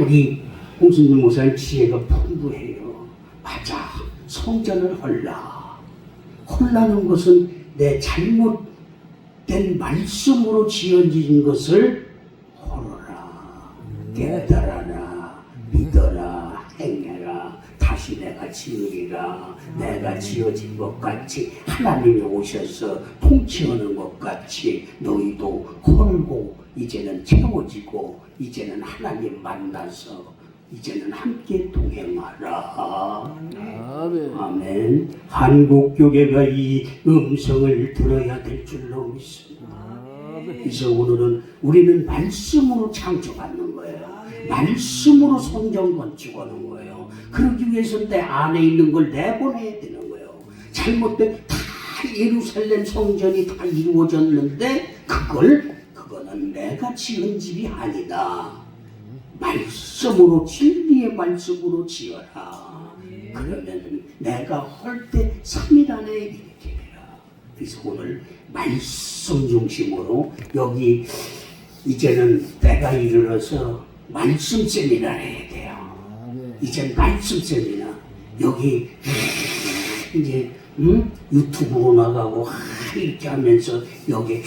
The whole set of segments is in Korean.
우리 홍순준 목사님 지혜가 풍부해요. 맞아. 성전을 헐라는 것은 내 잘못된 말씀으로 지어진 것을 헐어라. 깨달아라. 믿어라. 행해라. 다시 내가 지으리라. 내가 지어진 것 같이 하나님이 오셔서 통치하는 것 같이 너희도 헐고 이제는 채워지고 이제는 하나님 만나서 이제는 함께 동행하라. 아멘. 아멘. 한국교회가 이 음성을 들어야 될 줄로 믿습니다. 그래서 오늘은 우리는 말씀으로 창조받는 거예요. 말씀으로 성전 건축하는 거예요. 그러기 위해서는 내 안에 있는 걸 내보내야 되는 거예요. 잘못된 다 예루살렘 성전이 다 이루어졌는데 그거는 내가 지은 집이 아니다. 말씀으로 진리의 말씀으로 지어라. 그러면 내가 할 때 3일 안에 이렇게 되라. 그래서 오늘 말씀 중심으로 여기 이제는 때가 이르러서 말씀 세미나 해야 돼요. 이제 말씀 세미나 여기 이제 유튜브로 나가고 이렇게 하면서 여기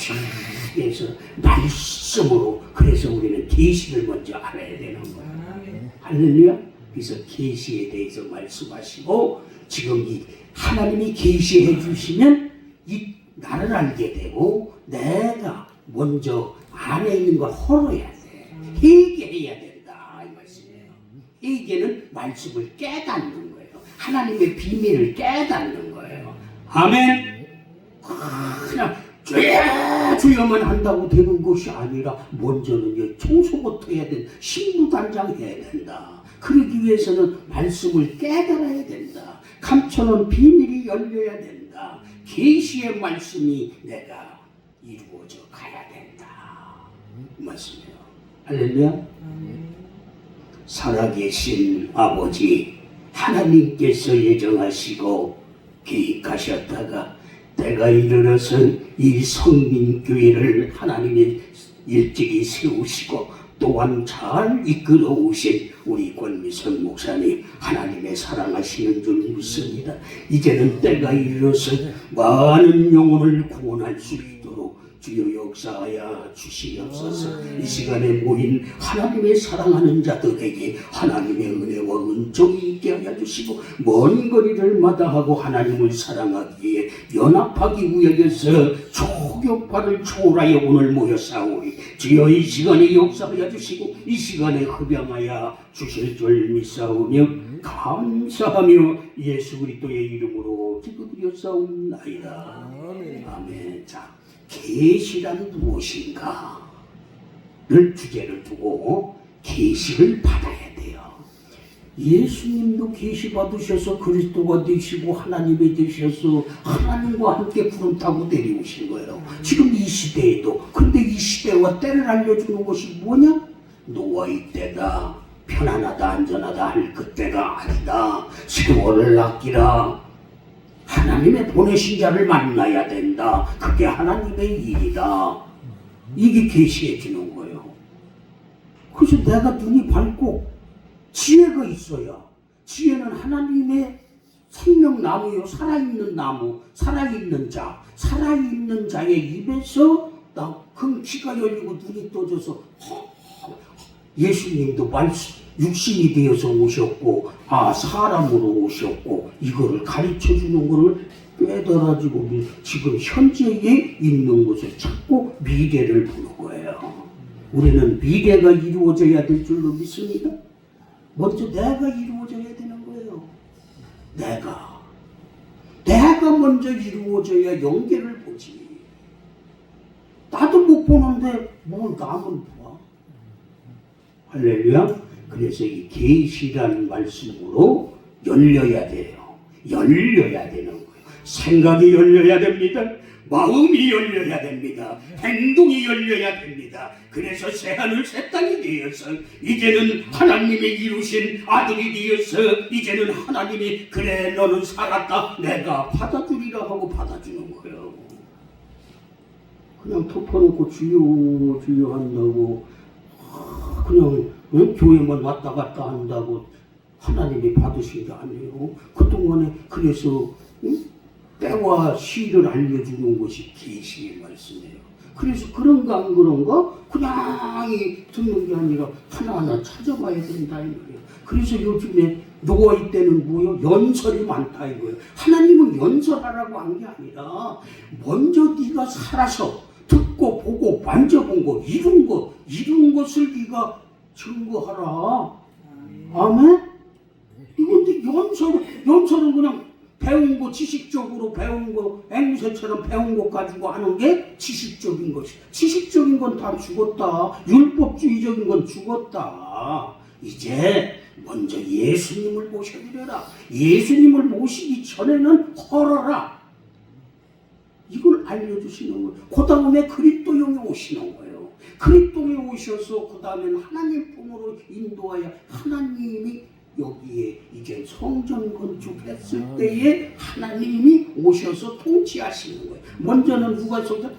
해서 말씀으로 그래서 우리는 계시를 먼저 알아야 되는 거예요. 할렐루야. 그래서 계시에 대해서 말씀하시고 지금 이 하나님이 계시해 주시면 이 나를 알게 되고 내가 먼저 안에 있는 걸 헐어야 돼. 회개해야 된다 이 말씀이에요. 회개는 말씀을 깨닫는 거예요. 하나님의 비밀을 깨닫는 거예요. 아멘. 그냥 주여만 한다고 되는 것이 아니라 먼저는 청소부터 해야 된다. 신부단장 해야 된다. 그러기 위해서는 말씀을 깨달아야 된다. 감춰놓은 비밀이 열려야 된다. 계시의 말씀이 내가 이루어져 가야 된다. 이 말씀이에요. 할렐루야. 살아계신 아버지 하나님께서 예정하시고 계획하셨다가 때가 이르러서 이 성민교회를 하나님이 일찍이 세우시고 또한 잘 이끌어 오신 우리 권미선 목사님 하나님의 사랑하시는 줄 믿습니다. 이제는 때가 이르러서 많은 영혼을 구원할 수 있도록 주여 역사하여 주시옵소서. 이 시간에 모인 하나님의 사랑하는 자들에게 하나님의 은혜와 은총이 있게 하여 주시고 먼 거리를 마다하고 하나님을 사랑하기에 연합하기 위하여서 초격파를 초월하여 오늘 모였사오니 주여 이 시간에 역사하여 주시고 이 시간에 흡양하여 주실 줄 믿사오며 감사하며 예수 그리스도의 이름으로 기도드렸사옵나이다. 아멘. 자, 계시란 무엇인가를 주제를 두고 계시를 받아야 돼요. 예수님도 계시 받으셔서 그리스도가 되시고 하나님이 되셔서 하나님과 함께 구름 타고 내려오신 거예요. 지금 이 시대에도. 근데 이 시대와 때를 알려주는 것이 뭐냐? 노아의 때다. 편안하다 안전하다 할 그때가 아니다. 세월을 아끼라. 하나님의 보내신 자를 만나야 된다. 그게 하나님의 일이다. 이게 계시해 주는 거예요. 그래서 내가 눈이 밝고 지혜가 있어야. 지혜는 하나님의 생명나무요. 살아있는 나무, 살아있는 자. 살아있는 자의 입에서 그 귀가 열리고 눈이 떠져서 예수님도 말씀 육신이 되어서 오셨고 사람으로 오셨고 이거를 가르쳐주는 거를 깨달아지고 지금 현재에 있는 것을 찾고 미래를 보는 거예요. 우리는 미래가 이루어져야 될 줄로 믿습니다. 먼저 내가 이루어져야 되는 거예요. 내가 먼저 이루어져야 영계를 보지. 나도 못 보는데 뭘 남은 봐. 할렐루야. 그래서 이 계시라는 말씀으로 열려야 돼요. 열려야 되는 거예요. 생각이 열려야 됩니다. 마음이 열려야 됩니다. 행동이 열려야 됩니다. 그래서 새하늘 새 땅이 되어서 이제는 하나님이 이루신 아들이 되어서 이제는 하나님이 그래 너는 살았다 내가 받아주리라 하고 받아주는 거예요. 그냥 덮어놓고 주여 주여 한다고 그냥 응? 교회만 왔다 갔다 한다고 하나님이 받으신 게 아니에요. 그동안에 그래서 응? 때와 시를 알려주는 것이 계시의 말씀이에요. 그래서 그런가 안 그런가 그냥 듣는 게 아니라 하나하나 찾아봐야 된다 이 말이에요. 그래서 요즘에 노아이 때는 뭐요? 연설이 많다 이거예요. 하나님은 연설하라고 한 게 아니라 먼저 네가 살아서 듣고 보고 만져본 거 이룬 것을 네가 증거하라. 아멘? 이건데 연설은 그냥 배운 거 지식적으로 배운 거 앵무새처럼 배운 거 가지고 하는 게 지식적인 것이. 지식적인 건 다 죽었다. 율법주의적인 건 죽었다. 이제 먼저 예수님을 모셔드려라. 예수님을 모시기 전에는 헐어라. 이걸 알려주시는 거예요. 그 다음에 그리스도용이 오시는 거예요. 그리스도에 오셔서 그 다음에는 하나님 품으로 인도하여 하나님이 여기에 이제 성전 건축했을 때에 하나님이 오셔서 통치하시는 거예요. 먼저는 누가 성전?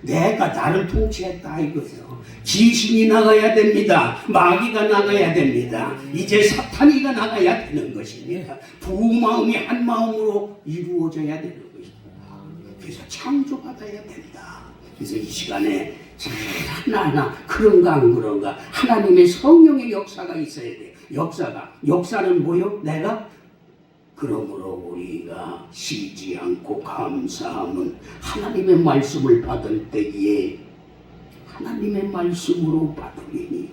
내가 나를 통치했다 이거예요. 귀신이 나가야 됩니다. 마귀가 나가야 됩니다. 이제 사탄이가 나가야 되는 것입니다. 두 마음이 한 마음으로 이루어져야 되는 것입니다. 그래서 창조받아야 된다. 그래서 이 시간에 하나하나 그런가 안 그런가 하나님의 성령의 역사가 있어야 돼요. 역사는 뭐요? 내가 그러므로 우리가 쉬지 않고 감사함은 하나님의 말씀을 받을 때에 하나님의 말씀으로 받으리니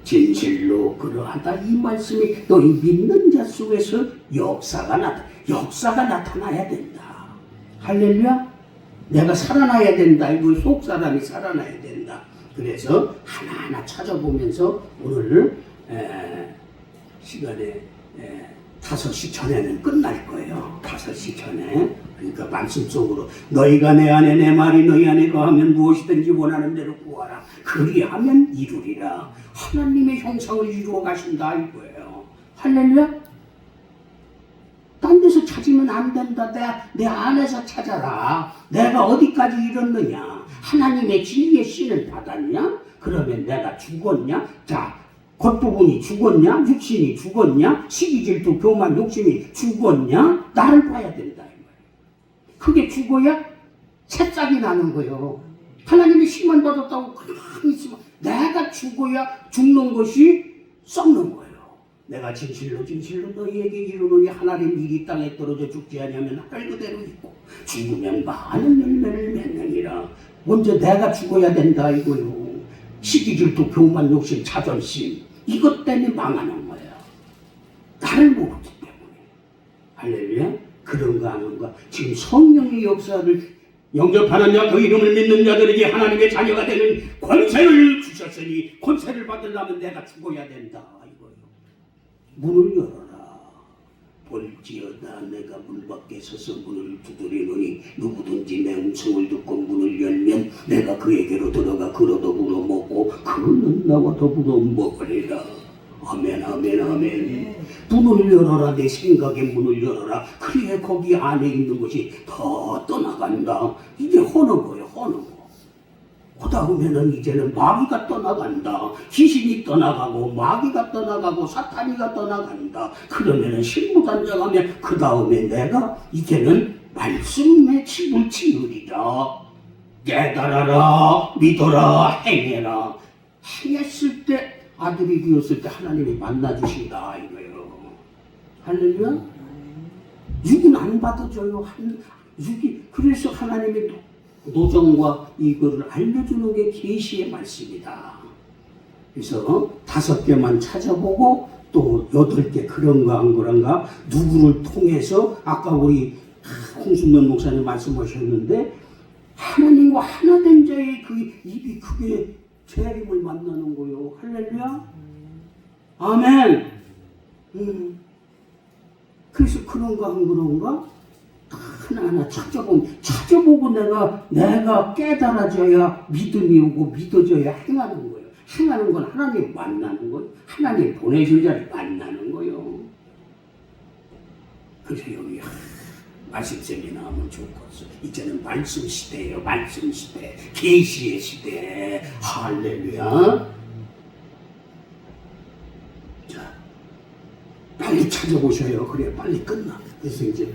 진실로 그러하다. 이 말씀이 너희 믿는 자 속에서 역사가 나타나야 된다. 할렐루야. 내가 살아나야 된다. 이거 속 사람이 살아나야 된다. 그래서 하나하나 찾아보면서 오늘 시간에 5시 전에는 끝날 거예요. 5시 전에. 그러니까 말씀 속으로 너희가 내 안에 내 말이 너희 안에 거하면 무엇이든지 원하는 대로 구하라. 그리하면 이루리라. 하나님의 형상을 이루어 가신다 이거예요. 할렐루야. 딴 데서 찾으면 안 된다. 내 안에서 찾아라. 내가 어디까지 이뤘느냐. 하나님의 진리의 씨를 받았냐. 그러면 내가 죽었냐. 자, 겉부분이 죽었냐? 육신이 죽었냐? 시기질투, 교만, 욕심이 죽었냐? 나를 봐야 된다. 그게 죽어야 새싹이 나는 거예요. 하나님이 힘만 받았다고 가만히 있으면 내가 죽어야 죽는 것이 썩는 거예요. 내가 진실로 너희에게 이르노니 하나님 일이 땅에 떨어져 죽지 아니하면 할 그대로 있고 죽으면 많은 열매를 맺느니라. 먼저 내가 죽어야 된다 이거요. 시기질투, 교만, 욕심, 자존심 이것 때문에 망하는 거야. 나를 모르기 때문에. 할렐루야. 그런가 하는가. 지금 성령의 역사를 영접하는 자 그 이름을 믿는 자들에게 하나님의 자녀가 되는 권세를 주셨으니 권세를 받으려면 내가 죽어야 된다 이거예요. 문을 열어라. 볼지어다 내가 문 밖에 서서 문을 두드리노니 누구든지 내 음성을 듣고 문을 열면 내가 그에게로 들어가 그로 더불어 먹고 그는 나와 더불어 먹으리라. 아멘 아멘 아멘. 문을 열어라. 내 생각의 문을 열어라. 그래 거기 안에 있는 것이 더 떠나간다. 이제 허는 거예요. 허는 거. 그 다음에는 이제는 마귀가 떠나간다. 귀신이 떠나가고 마귀가 떠나가고 사탄이가 떠나간다. 그러면은 신부단장하면 그 다음에 내가 이제는 말씀의 집을 지으리라. 깨달아라. 믿어라. 행해라. 행했을 때 아들이 되었을 때 하나님이 만나주신다 이거예요. 할렐루야. 육은 안 받아줘요. 육이 그래서 하나님의 노정과 이거를 알려주는 게 계시의 말씀이다. 그래서 5개만 찾아보고 또 8개 그런가 안 그런가 누구를 통해서 아까 우리 홍순면 목사님 말씀하셨는데 하나님과 하나 된 자의 그 입이 크게 재림을 만나는 거요. 할렐루야. 아멘. 그래서 그런가 안 그런가 하나하나 찾아보고 내가 깨달아져야 믿음이 오고 믿어져야 행하는 거예요. 행하는 건 하나님 만나는 거예요. 하나님 보내신 자를 만나는 거예요. 그래서 여기 말씀 세미나 하면 좋겠어. 이제는 말씀 시대예요. 말씀 시대, 계시의 시대. 할렐루야. 빨리 찾아보셔요. 그래 빨리 끝나. 그래서 이제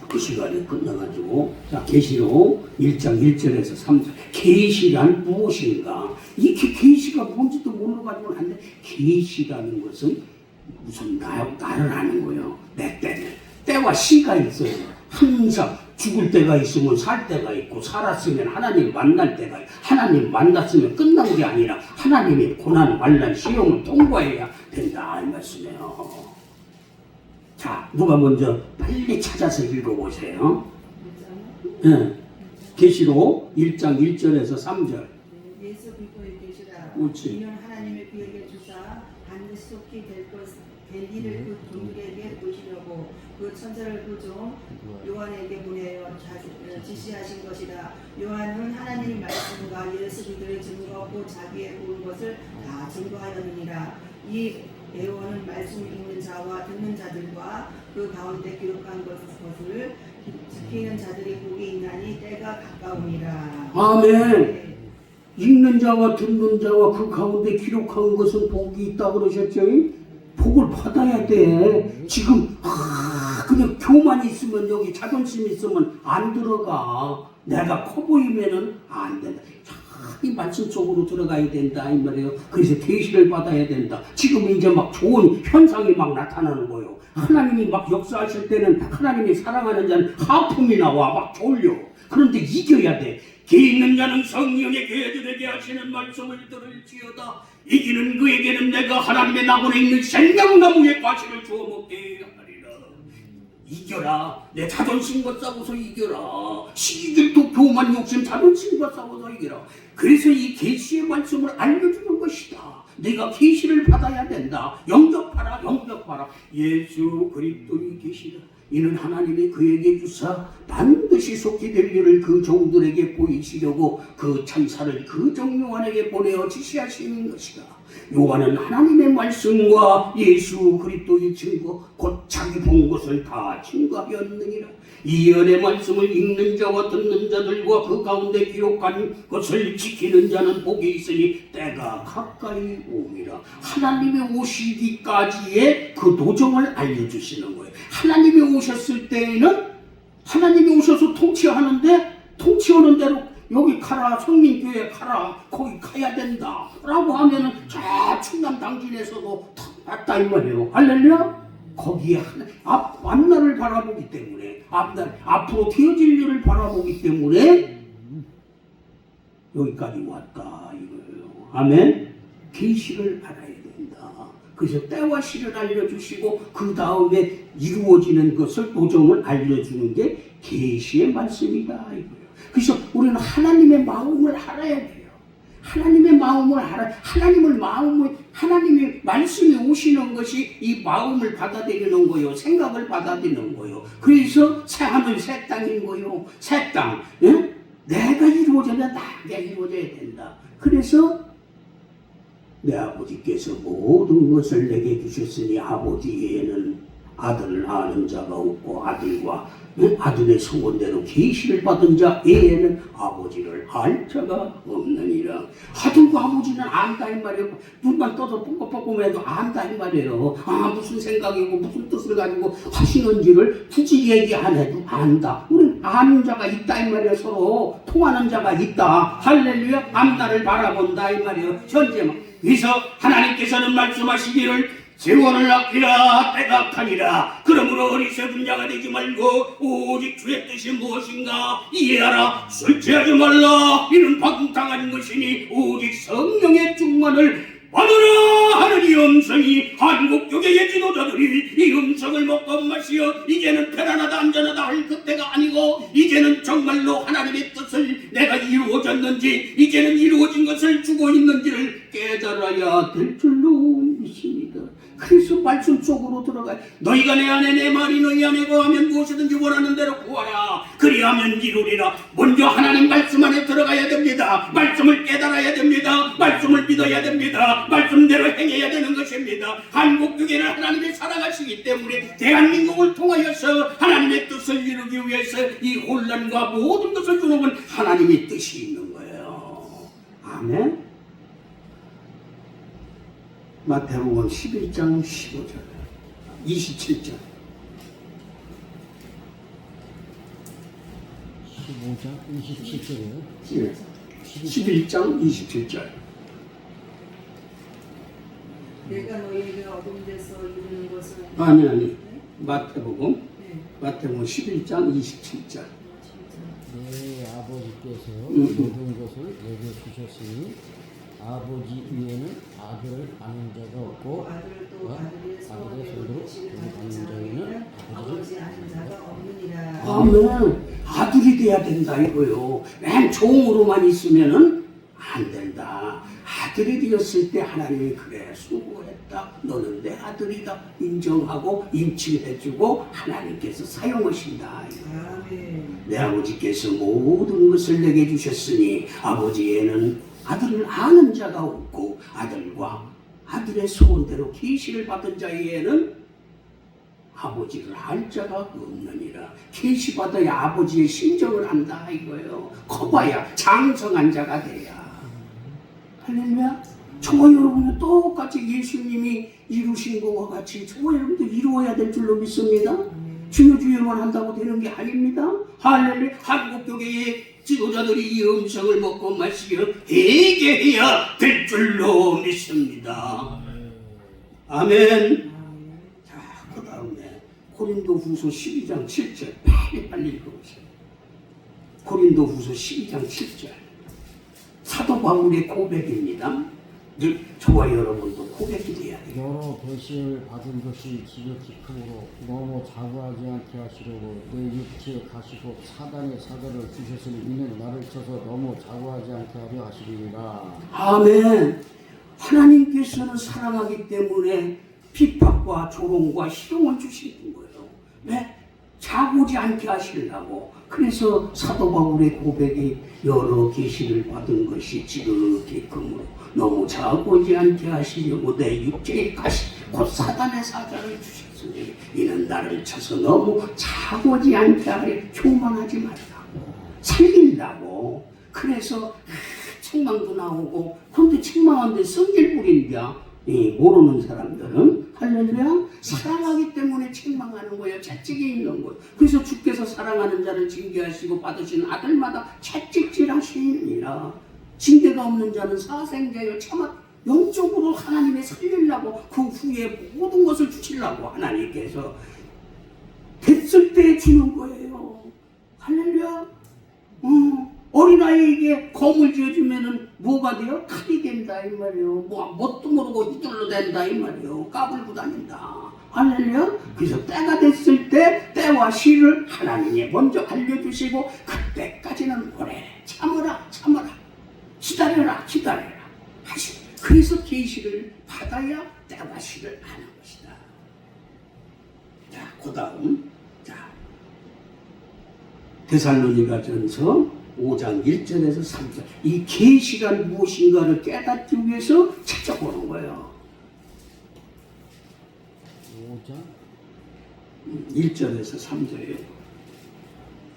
그 시간이 끝나가지고 자 계시록 1장 1절에서 3절 계시란 무엇인가? 이 계시가 뭔지도 몰라가지고 한데 계시라는 것은 무슨 나를 아는 거예요. 내 때와 시가 있어요. 항상 죽을 때가 있으면 살 때가 있고 살았으면 하나님 만날 때가 있고 하나님 만났으면 끝난 게 아니라 하나님의 고난, 환난, 시험을 통과해야 된다 이 말씀이에요. 자, 누가 먼저 빨리 찾아서 읽어보세요. 네. 계시록 1장 1절에서 3절. 예수 그리스도의 계시라. 그렇지. 이는 하나님의 그에게 주사 반드시 속히 될 일을 그 종들에게 보시려고 그 천사를 그 종 요한에게 보내어 지시하신 것이다. 요한은 하나님의 말씀과 예수 그리스도의 증거고 자기의 본 것을 다 증거하였느니라. 이 예언은 말씀 읽는 자와 듣는 자들과 그 가운데 기록한 것을 지키는 자들이 복이 있나니 때가 가까우니라. 아멘. 읽는 자와 듣는 자와 그 가운데 기록한 것은 복이 있다고 그러셨죠? 복을 받아야 돼. 지금 그냥 교만 있으면 여기 자존심 있으면 안 들어가. 내가 커 보이면은 안 된다. 이 말씀 속으로 들어가야 된다 이 말이에요. 그래서 계시를 받아야 된다. 지금 이제 막 좋은 현상이 막 나타나는 거예요. 하나님이 막 역사하실 때는 하나님이 사랑하는 자는 하품이 나와 막 졸려. 그런데 이겨야 돼. 기 있는 자는 성령의 교회들에게 하시는 말씀을 들을지어다. 이기는 그에게는 내가 하나님의 나무에 있는 생명나무의 과실을 주어 먹게 하리라. 이겨라. 내 자존심과 싸워서 이겨라. 시기질투 교만 욕심 자존심과 싸워서 이겨라. 그래서 이 계시의 말씀을 알려주는 것이다. 네가 계시를 받아야 된다. 영접하라. 영접하라. 예수 그리스도의 계시라. 이는 하나님이 그에게 주사 반드시 속히 될 일을 그 종들에게 보이시려고 그 천사를 그 종 요한에게 보내어 지시하시는 것이다. 요한은 하나님의 말씀과 예수 그리스도의 증거 곧 자기 본 것을 다 증거하였느니라. 이 예언의 말씀을 읽는 자와 듣는 자들과 그 가운데 기록한 것을 지키는 자는 복이 있으니 때가 가까이 오리라. 하나님이 오시기까지의 그 도정을 알려주시는 거예요. 하나님이 오셨을 때에는 하나님이 오셔서 통치하는데 통치하는 대로 여기 가라 성민교회 가라 거기 가야 된다 라고 하면은 저 충남 당진에서도 탁 봤다 이 말이에요. 할렐루야. 거기에 앞날을 바라보기 때문에 앞으로 되어질 일을 바라보기 때문에 여기까지 왔다 이거예요. 아멘. 계시를 알아야 된다. 그래서 때와 시를 알려주시고 그 다음에 이루어지는 것을 도정을 알려주는 게 계시의 말씀이다 이거예요. 그래서 우리는 하나님의 마음을 알아야 돼요. 하나님의 마음을 알아. 하나님의 말씀이 오시는 것이 이 마음을 받아들이는 거요. 생각을 받아들이는 거요. 그래서 새 하늘 새 땅인 거요. 새 땅. 예? 내가 이루어져야 나게 이루어져야 된다. 그래서 내 아버지께서 모든 것을 내게 주셨으니 아버지에는 아들을 아는 자가 없고 아들의 소원대로 계시를 받은 자에는 아버지를 알 자가 없느니라. 아들과 아버지는 안다 이 말이에요. 눈만 떠서 뻑뻑뻑해도 안다 이 말이에요. 무슨 생각이고 무슨 뜻을 가지고 하시는지를 굳이 얘기 안 해도 안다. 우리는 아는 자가 있다 이 말이에요. 서로 통하는 자가 있다. 할렐루야. 앞날을 바라본다 이 말이에요. 현재만. 그래서 하나님께서는 말씀하시기를 세월을 아끼라 때가 가니라. 그러므로 어리석은 자가 되지 말고 오직 주의 뜻이 무엇인가 이해하라. 술 취하지 말라. 이는 방탕한 것이니 오직 성령의 충만을 받으라 하는 이 음성이 한국교회의 지도자들이 이 음성을 먹고 마시어 이제는 편안하다 안전하다 할 그때가 아니고 이제는 정말로 하나님의 뜻을 내가 이루어졌는지 이제는 이루어진 것을 주고 있는지를 깨달아야 될 줄로 믿습니다. 그래서 말씀 속으로 들어가. 너희가 내 안에 내 말이 너희 안에 거하면 무엇이든지 원하는 대로 구하라. 그리하면 이루리라. 먼저 하나님 말씀 안에 들어가야 됩니다. 말씀을 깨달아야 됩니다. 말씀을 믿어야 됩니다. 말씀대로 행해야 되는 것입니다. 한국교회는 하나님이 사랑하시기 때문에 대한민국을 통하여서 하나님의 뜻을 이루기 위해서 이 혼란과 모든 것을 주는 건 하나님의 뜻이 있는 거예요. 아멘. 마태복음 11장 15절 27절 15장 27절이요. 예. 11장 27절 내가 너희에게 어둠 데서 이루는 것은 아니 마태복음 네. 마태복음 11장 27절 내 아버지께서 모든 것을 내게 주셨으니 아버지 위에는 아들을 아는 자가 없고 아들을 또 아들의 아들의 손으로 손으로 계시를 받는 받는 자에는 자에는 아버지 아는 자가 없느니라. 아멘. 아들이 돼야 된다 이거요. 맨 종으로만 있으면은 안 된다. 아들이 되었을 때 하나님이 그래 수고했다. 너는 내 아들이다 인정하고 임칭해주고 하나님께서 사용하신다. 아멘. 내 아버지께서 모든 것을 내게 주셨으니 아버지에는 아들을 아는 자가 없고 아들과 아들의 소원대로 계시를 받은 자에는 아버지를 알 자가 없느니라. 계시 받아야 아버지의 심정을 안다 이거예요. 커봐야 장성한 자가 돼야. 할렐루야. 저와 여러분은 똑같이 예수님이 이루신 것과 같이 저와 여러분도 이루어야 될 줄로 믿습니다. 주여 주여만 한다고 되는 게 아닙니다. 할렐루야. 한국교회의 지도자들이 이 음성을 먹고 마시며 회개해야 될 줄로 믿습니다. 아멘. 자, 그 다음에 고린도후서 12장 7절 빨리 읽어보세요. 고린도후서 12장 7절 사도 바울의 고백입니다. 저와 여러분도 고백이 돼야 돼요. 여러 계시를 받은 것이 지극히 크므로 너무 자고하지 않게 하시려고 내 육체에 가시고 사단의 사자를 주셨으니 이는 나를 쳐서 너무 자고하지 않게 하려 하시리라. 아멘. 하나님께서는 사랑하기 때문에 비판과 조롱과 희롱을 주시는 거예요. 왜? 자고지 않게 하시려고. 그래서 사도 바울의 고백이 여러 계시를 받은 것이 지극히 크므로 너무 자고지 않게 하시려고 내 육체에 가시 곧 사단의 사자를 주셨으니 이는 나를 쳐서 너무 자고지 않게 하려 교만하지 말라고 살린다고. 그래서 책망도 나오고 그런데 책망하는데 성질 부린다. 모르는 사람들은 할렐루야 사랑하기 때문에 책망하는 거예요. 채찍이 있는 거예요. 그래서 주께서 사랑하는 자를 징계하시고 받으시는 아들마다 채찍질 하시니라. 징계가 없는 자는 사생자요 참아 영적으로 하나님의 살리려고 그 후에 모든 것을 주시려고 하나님께서 됐을 때 주는 거예요. 할렐루야. 어린아이에게 검을 쥐어주면은 뭐가 돼요? 칼이 된다 이 말이에요. 뭣도 모르고 휘둘러 된다 이 말이에요. 까불고 다닌다. 할렐루야. 그래서 때가 됐을 때 때와 시를 하나님이 먼저 알려주시고 그때까지는 오래 참아라 기다려라 하시. 그래서 계시를 받아야 때와 시를 아는 것이다. 자, 그 다음 데살로니가전서 5장 1절에서 3절 이 계시가 무엇인가를 깨닫기 위해서 찾아보는 거예요. 5장 1절에서 3절이에요.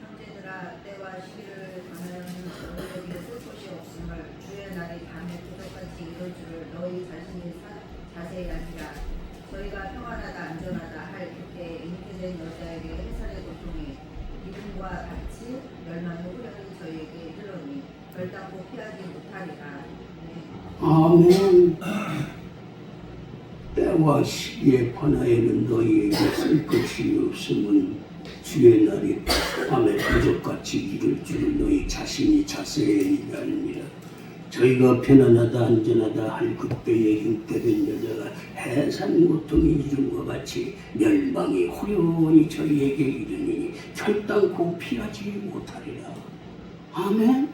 형제들아 때와 시기를 당하여는 너희에게 쓸 곳이 없음을 주의 날이 밤에 그것같이 이룰 줄을 너희 자신이 자세히 아니라 저희가 평안하다 안전하다 할 그때 잉태된 여자에게 해살의 고통이 이름과 같이 멸망의 후련이 저희에게 이르러니 결단코 피하지 못하리라. 아멘. 때와 시기에 관하여는 너희에게 쓸 것이 없음은 주의 날이 밤에 부적같이 이룰 줄을 너희 자신이 자세히 아니라 저희가 편안하다 안전하다 할 그때에 잉태된 여자가 해산 고통이 이름과 같이 멸망이 호련히 저희에게 이르니 결단코 피하지 못하리라. 아멘.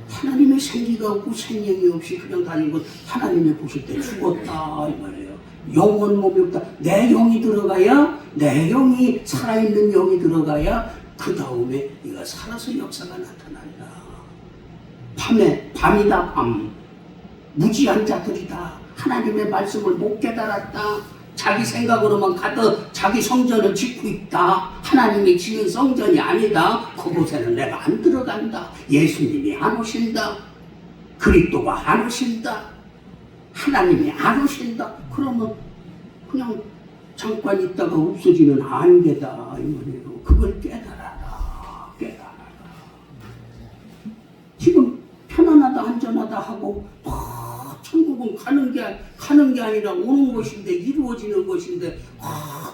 하나님의 생기가 없고 생명이 없이 그냥 다니는 것 하나님이 보실 때 죽었다 이 말이에요. 영혼 몸이 없다. 내 영이 들어가야 내 영이 살아있는 영이 들어가야 그 다음에 네가 살아서 역사가 나타난다. 밤이다 밤 무지한 자들이다. 하나님의 말씀을 못 깨달았다. 자기 생각으로만 가득 자기 성전을 짓고 있다. 하나님이 지은 성전이 아니다. 그곳에는 내가 안 들어간다. 예수님이 안 오신다. 그리스도가 안 오신다. 하나님이 안 오신다. 그러면 그냥 잠깐 있다가 없어지는 안개다 이 말이에요. 그걸 깨달아라. 지금 편안하다 안전하다 하고 천국은 가는 게 아니라 오는 것인데, 이루어지는 것인데,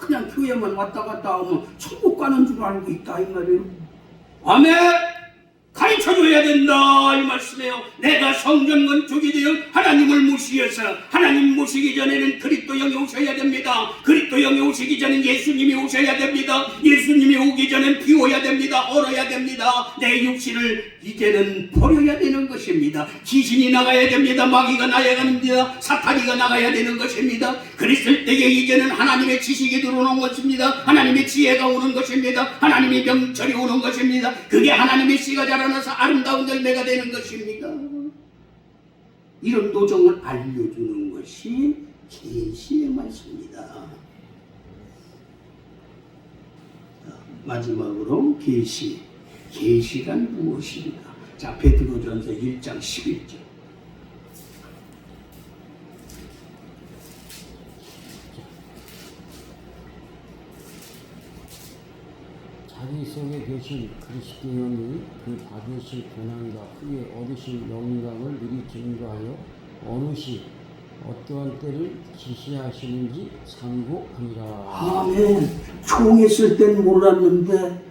그냥 교회만 왔다 갔다 하면 천국 가는 줄 알고 있다 이 말이에요. 아멘. 가르쳐줘야 된다 이 말씀이에요. 내가 성전 건축이 되어 하나님을 무시해서, 하나님 모시기 전에는 그리스도 영이 오셔야 됩니다. 그리스도 영이 오시기 전엔 예수님이 오셔야 됩니다. 예수님이 오기 전엔 비워야 됩니다. 얼어야 됩니다. 내 육신을 이제는 버려야 되는 것입니다. 귀신이 나가야 됩니다. 마귀가 나가야 됩니다. 사탄이가 나가야 되는 것입니다. 그랬을 때에 이제는 하나님의 지식이 들어오는 것입니다. 하나님의 지혜가 오는 것입니다. 하나님의 명철이 오는 것입니다. 그게 하나님의 씨가 자라나서 아름다운 열매가 되는 것입니다. 이런 도정을 알려주는 것이 계시의 말씀입니다. 마지막으로 계시란 무엇입니까? 자, 베드로전서 1장 11절. 자기 속에 계신 그리스도 영이 그 받으실 고난과 후에 얻으실 영광을 미리 증거하여 어느 시 어떠한 때를 지시하시는지 상고하니라. 아멘. 총했을 땐 몰랐는데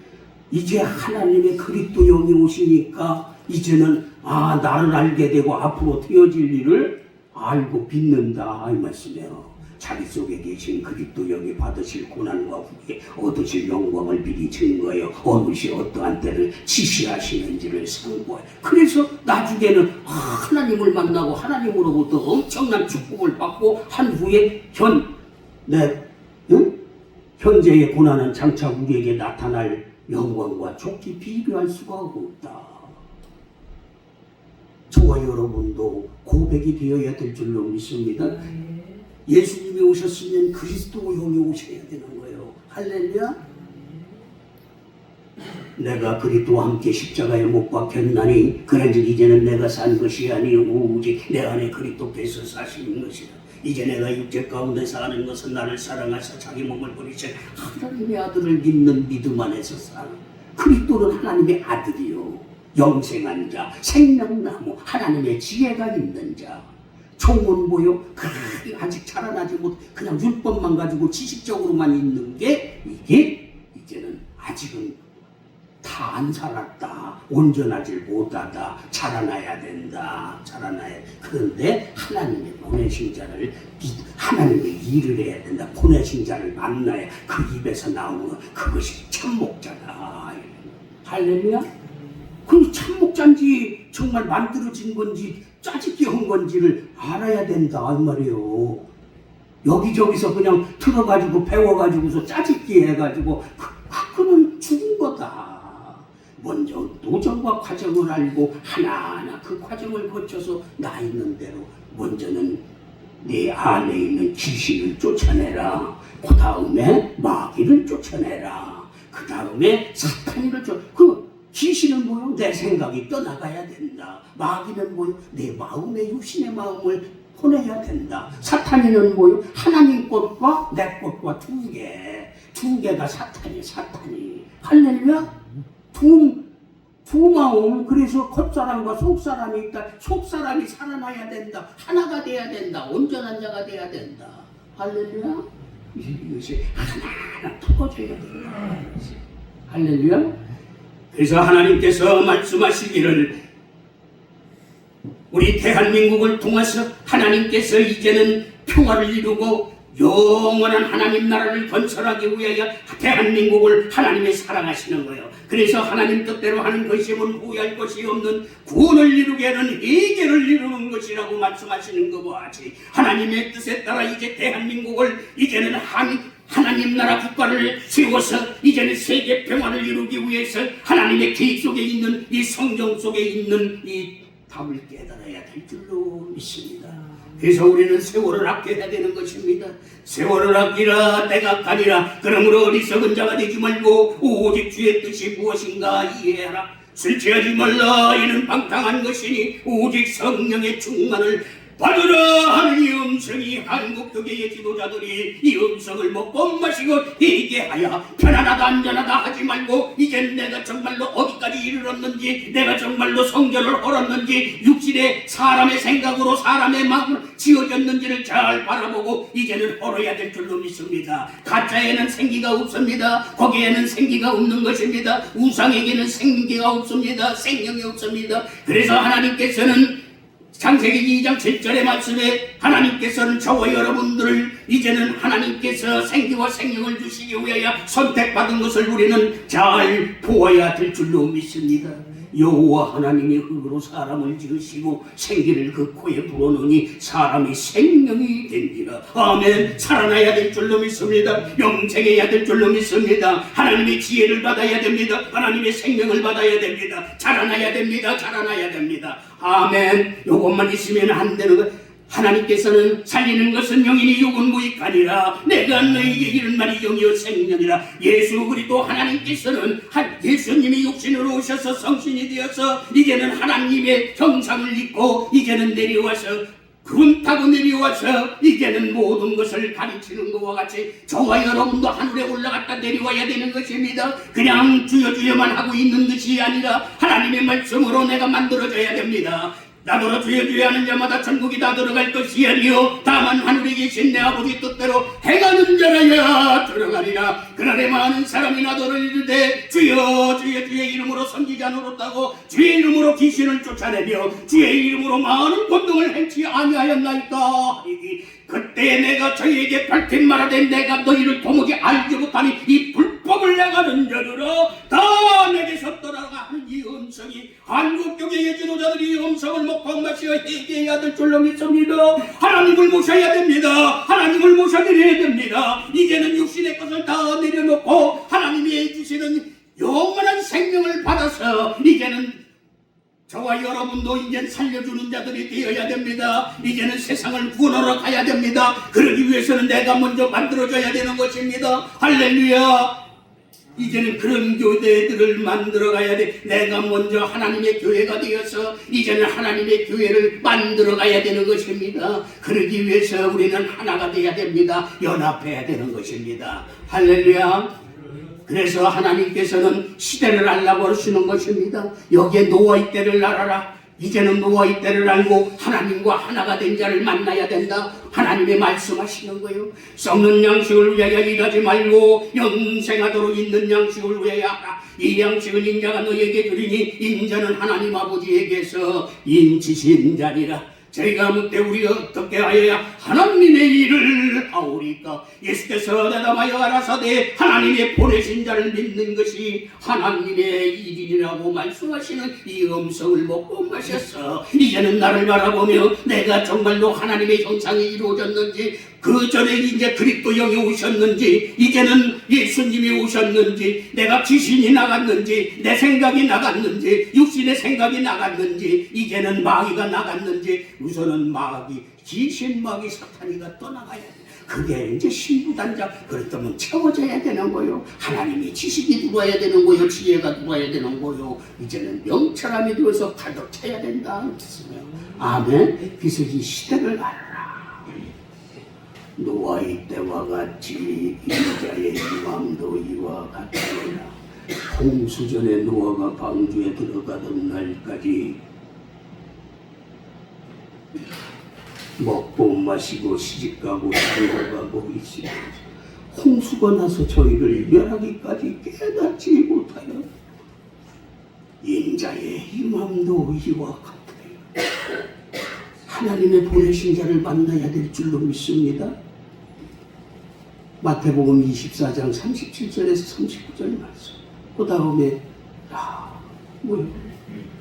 이제 하나님의 그리스도 영이 오시니까 이제는 나를 알게 되고 앞으로 되어질 일을 알고 믿는다 이 말씀이에요. 자기 속에 계신 그리스도 영이 받으실 고난과 후에 얻으실 영광을 미리 증거하여 어느 시 어떠한 때를 지시하시는지를 상고해. 그래서 나중에는 하나님을 만나고 하나님으로부터 엄청난 축복을 받고 한 후에 현재의 고난은 장차 우리에게 나타날 영광과 좋게 비교할 수가 없다. 저와 여러분도 고백이 되어야 될 줄로 믿습니다. 예수님이 오셨으면 그리스도 영이 오셔야 되는 거예요. 할렐루야. 내가 그리스도와 함께 십자가에 못 박혔나니 그런즉 이제는 내가 산 것이 아니오 오직 내 안에 그리스도께서 사시는 것이라. 이제 내가 육체 가운데 사는 것은 나를 사랑하사 자기 몸을 버리신 하나님의 아들을 믿는 믿음 안에서 사는. 그리스도는 하나님의 아들이요, 영생한 자, 생명나무, 하나님의 지혜가 있는 자. 종은 뭐요? 아직 자라나지 못, 그냥 율법만 가지고 지식적으로만 있는 게 이게 이제는 아직은 다 안 살았다, 온전하지 못하다, 자라나야 된다, 그런데 하나님의 보내신 자를, 하나님의 일을 해야 된다. 보내신 자를 만나야 그 입에서 나오는 그것이 참목자다. 할렐루야. 그 참목자인지 정말 만들어진 건지 짜집기 한 건지를 알아야 된다 이 말이에요. 여기저기서 그냥 들어가지고 배워가지고서 짜집기 해가지고 그거는 죽은 거다. 먼저 도전과 과정을 알고 하나하나 그 과정을 거쳐서 나 있는 대로 먼저는 내 안에 있는 귀신을 쫓아내라. 그 다음에 마귀를 쫓아내라. 그 다음에 사탄이를 그 귀신은 뭐요? 내 생각이 떠나가야 된다. 마귀는 뭐요? 내 마음의 육신의 마음을 보내야 된다. 사탄이는 뭐요? 하나님 것과 내 것과 두 개가 사탄이. 할렐루야? 두 마음. 그래서 겉사람과 속사람이 있다. 속사람이 살아나야 된다. 하나가 돼야 된다. 온전한 자가 돼야 된다. 할렐루야? 이것이 하나하나 터져야 된다. 할렐루야? 그래서 하나님께서 말씀하시기를 우리 대한민국을 통해서 하나님께서 이제는 평화를 이루고 영원한 하나님 나라를 건설하기 위하여 대한민국을 하나님이 사랑하시는 거예요. 그래서 하나님 뜻대로 하는 것이면 후회할 것이 없는 구원을 이루게 하는 해결을 이루는 것이라고 말씀하시는 것과 같이 하나님의 뜻에 따라 이제 대한민국을 이제는 하나님 나라 국가를 세워서 이제는 세계 평화를 이루기 위해서 하나님의 계획 속에 있는 이 성경 속에 있는 이 답을 깨달아야 될 줄로 믿습니다. 그래서 우리는 세월을 아껴야 되는 것입니다. 세월을 아끼라 때가 가니라. 그러므로 어리석은 자가 되지 말고 오직 주의 뜻이 무엇인가 이해하라. 술 취하지 말라. 이는 방탕한 것이니 오직 성령의 충만을 받으라 하는 이 음성이 한국교계의 지도자들이 이 음성을 먹고 마시고 회개하여 편안하다 안전하다 하지 말고 이젠 내가 정말로 어디까지 이르렀는지, 내가 정말로 성전을 헐었는지, 육신의 사람의 생각으로 사람의 마음으로 지어졌는지를 잘 바라보고 이제는 헐어야 될 줄로 믿습니다. 가짜에는 생기가 없습니다. 거기에는 생기가 없는 것입니다. 우상에게는 생기가 없습니다. 생명이 없습니다. 그래서 하나님께서는 창세기 2장 7절의 말씀에 하나님께서는 저와 여러분들을 이제는 하나님께서 생기와 생명을 주시기 위하여 선택받은 것을 우리는 잘 보아야 될 줄로 믿습니다. 여호와 하나님이 흙으로 사람을 지으시고 생기를 그 코에 불어넣으니 사람이 생명이 된지라. 아멘. 살아나야 될 줄로 믿습니다. 영생해야 될 줄로 믿습니다. 하나님의 지혜를 받아야 됩니다. 하나님의 생명을 받아야 됩니다. 자라나야 됩니다. 자라나야 됩니다. 아멘. 요것만 있으면 안 되는 것. 하나님께서는 살리는 것은 영이니 육은 무익하니라. 내가 너희에게 이른 말이 영이요 생명이라. 예수 그리스도 하나님께서는 예수님이 육신으로 오셔서 성신이 되어서 이제는 하나님의 형상을 입고 이제는 내려와서 구름 타고 내려와서 이제는 모든 것을 가르치는 것과 같이 저와 여러분도 하늘에 올라갔다 내려와야 되는 것입니다. 그냥 주여 주여만 하고 있는 것이 아니라 하나님의 말씀으로 내가 만들어져야 됩니다. 나더러 주여 주여 하는 자마다 천국이 다 들어갈 것이 아니요 다만 하늘에 계신 내 아버지 뜻대로 행하는 자라야 들어가리라. 그날에 많은 사람이 나더러 이르되 주여 주여 주의 이름으로 선지자 노릇하고 주의 이름으로 귀신을 쫓아내며 주의 이름으로 많은 권능을 행치 아니하였나이까. 그때 내가 저희에게 밝힌 말하되 내가 너희를 도무지 알지 못하니 이 불법을 내가는 자들아 다 내게서 떠나가 하는 이 음성이 한국교계의 지도자들이 이 음성을 먹고 마시어 회개해야 될 줄로 믿습니다. 하나님을 모셔야 됩니다. 하나님을 모셔드려야 됩니다. 이제는 육신의 것을 다 내려놓고 하나님이 주시는 영원한 생명을 받아서 이제는 저와 여러분도 이제 살려주는 자들이 되어야 됩니다. 이제는 세상을 구원하러 가야 됩니다. 그러기 위해서는 내가 먼저 만들어줘야 되는 것입니다. 할렐루야. 이제는 그런 교회들을 만들어 가야 돼. 내가 먼저 하나님의 교회가 되어서 이제는 하나님의 교회를 만들어 가야 되는 것입니다. 그러기 위해서 우리는 하나가 되어야 됩니다. 연합해야 되는 것입니다. 할렐루야. 그래서 하나님께서는 시대를 알라고 하시는 것입니다. 여기에 노아의 때를 알아라. 이제는 노아의 때를 알고 하나님과 하나가 된 자를 만나야 된다. 하나님의 말씀하시는 거예요. 썩는 양식을 위하여 일하지 말고 영생하도록 있는 양식을 위하여 하라. 이 양식은 인자가 너에게 주리니 인자는 하나님 아버지에게서 인치신 자리라. 저희가 묻되 우리 어떻게 하여야 하나님의 일을 하오리까. 예수께서 대답하여 가라사대 하나님의 보내신 자를 믿는 것이 하나님의 일이라고 말씀하시는 이 음성을 먹고 마셨어. 이제는 나를 바라보며 내가 정말로 하나님의 형상이 이루어졌는지, 그 전에 이제 그리스도 영이 오셨는지, 이제는 예수님이 오셨는지, 내가 귀신이 나갔는지, 내 생각이 나갔는지, 육신의 생각이 나갔는지, 이제는 마귀가 나갔는지, 우선은 마귀, 귀신 마귀 사탄이가 떠나가야 돼. 그게 이제 신부단장, 그렇다면 채워져야 되는 거요. 하나님의 지식이 들어와야 되는 거요. 지혜가 들어와야 되는 거요. 이제는 명철함이 들어서 가득 차야 된다. 아멘. 그래서 이 시대를 알아라. 노아의 때와 같이 인자의 유황도 이와 같으리라. 홍수전에 노아가 방주에 들어가던 날까지 먹고 마시고 시집가고 살아가고 있으며 홍수가 나서 저희를 멸하기까지 깨닫지 못하여 인자의 임함도 이와 같으리라. 하나님의 보내신 자를 만나야 될 줄로 믿습니다. 마태복음 24장 37절에서 39절 말씀. 그 다음에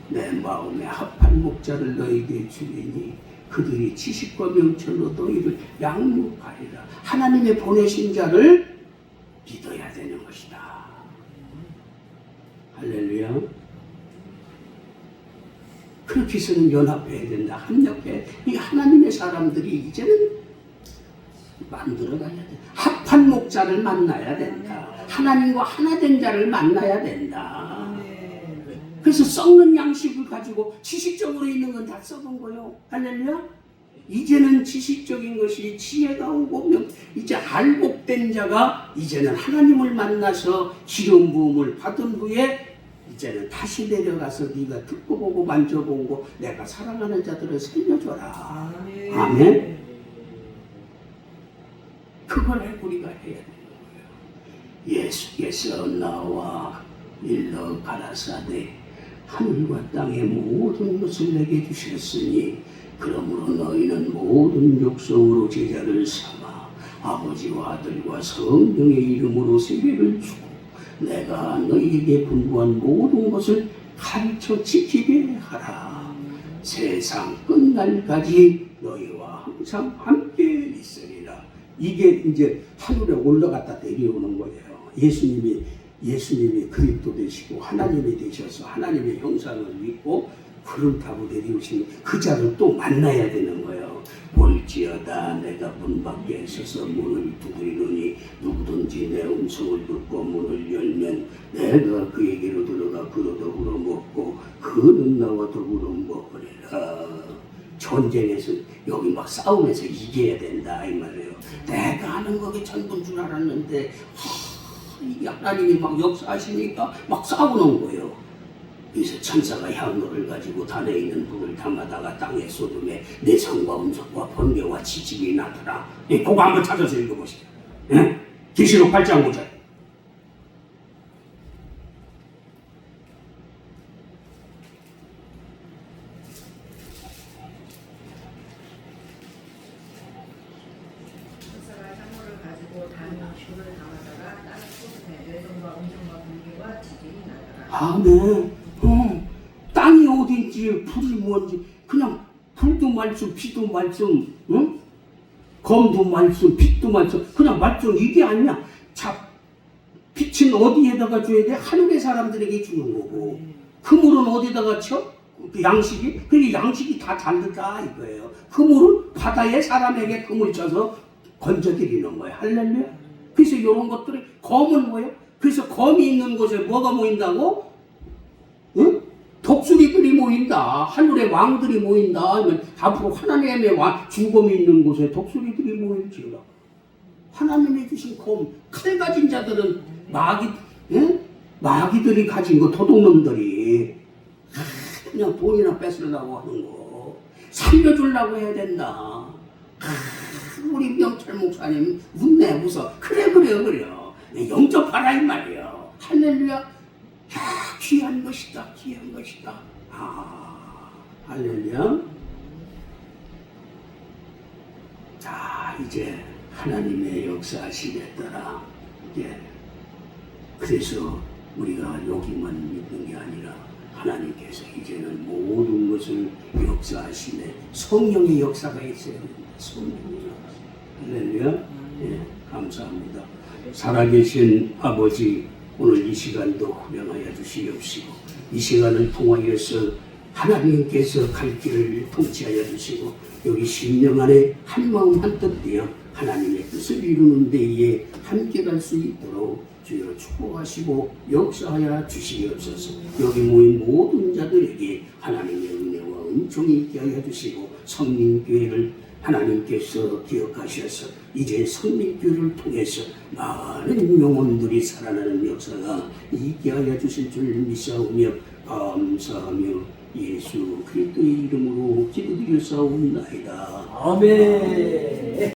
내 마음에 합한 목자를 너에게 주리니 그들이 지식과 명철로 너희를 양육하리라. 하나님의 보내신 자를 믿어야 되는 것이다. 할렐루야. 그렇게 해서는 연합해야 된다. 합력해. 이 하나님의 사람들이 이제는 만들어가야 돼. 합한 목자를 만나야 된다. 하나님과 하나 된 자를 만나야 된다. 그래서 썩는 양식을 가지고 지식적으로 있는 건 다 썩은 거요. 할렐루야. 이제는 지식적인 것이 지혜가 오고 이제 알복된 자가 이제는 하나님을 만나서 기름 부음을 받은 후에 이제는 다시 내려가서 네가 듣고 보고 만져보고 내가 사랑하는 자들을 살려줘라. 아멘. 그걸 우리가 해야 되는 거예요. 예수께서 나와 일러 가라사대 하늘과 땅의 모든 것을 내게 주셨으니 그러므로 너희는 모든 족속으로 제자를 삼아 아버지와 아들과 성령의 이름으로 세례를 주고 내가 너희에게 분부한 모든 것을 가르쳐 지키게 하라. 세상 끝날까지 너희와 항상 함께 있으리라. 이게 이제 하늘에 올라갔다 내려오는 거예요. 예수님이 그리스도 되시고 하나님이 되셔서 하나님의 형상을 믿고 불을 타고 내려오시는 그 자를 또 만나야 되는 거예요. 볼지어다 내가 문 밖에 서서 문을 두드리노니 누구든지 내 음성을 듣고 문을 열면 내가 그에게로 들어가 그로 더불어 먹고 그는 나와 더불어 먹으리라. 전쟁에서 여기 막 싸우면서 이겨야 된다 이 말이에요. 내가 하는 거게 전부인 줄 알았는데 이게 하나님이 막 역사하시니까 막 싸우는 거예요. 그래서 천사가 향로를 가지고 단에 있는 불을 담아다가 땅에 쏟음에 내성과 음성과 번개와 지짐이 나더라. 그거 한번 찾아서 읽어보시죠. 예? 계시록 8장 5절. 천사가 향로를 가지고 단에 불을 담아다가 땅에 쏟음에 내성과 음성과 번개와 지짐이 나더라. 아멘. 땅이 어딘지 불이 뭔지 그냥 불도 말씀 피도 말씀 응? 검도 말씀 빛도 말씀 그냥 말씀 이게 아니야. 자, 빛은 어디에다가 줘야 돼? 하늘의 사람들에게 주는 거고 그물은 어디다가 쳐? 그 양식이? 그게 양식이 다 다르다 이거예요. 그물은 바다의 사람에게 그물 쳐서 건져드리는 거예요. 할렐루야. 그래서 이런 것들이 검은 뭐예요? 그래서 검이 있는 곳에 뭐가 모인다고? 응? 독수리들이 모인다. 하늘의 왕들이 모인다. 아니면 앞으로 하나님의 주검이 있는 곳에 독수리들이 모일지어다. 하나님이 주신 검, 칼 가진 자들은 마귀들이 가진 거, 도둑놈들이 그냥 돈이나 뺏으려고 하는 거 살려주려고 해야 된다. 우리 명철 목사님 웃어. 그래. 영접하라 이 말이에요. 할렐루야. 귀한 것이다. 할렐루야. 자, 이제 하나님의 역사하심에 따라 이제 그래서 우리가 여기만 믿는 게 아니라 하나님께서 이제는 모든 것을 역사하시네. 성령의 역사가 있어야 됩니다. 성령의 역사. 할렐루야. 예, 감사합니다. 살아계신 아버지, 오늘 이 시간도 허용하여 주시옵시고 이 시간을 통하여서 하나님께서 갈 길을 통치하여 주시고 여기 10년 안에 한마음 한뜻 되어 하나님의 뜻을 이루는 데에 함께 갈 수 있도록 주여 축복하시고 역사하여 주시옵소서. 여기 모인 모든 자들에게 하나님의 은혜와 은총이 있게 하여 주시고 성민교회를 하나님께서 기억하셔서 이제 성민교회를 통해서 많은 영혼들이 살아나는 역사가 있게 하여 주실 줄 믿사오며 감사하며 예수 그리스도의 이름으로 기도드렸사옵나이다. 아멘.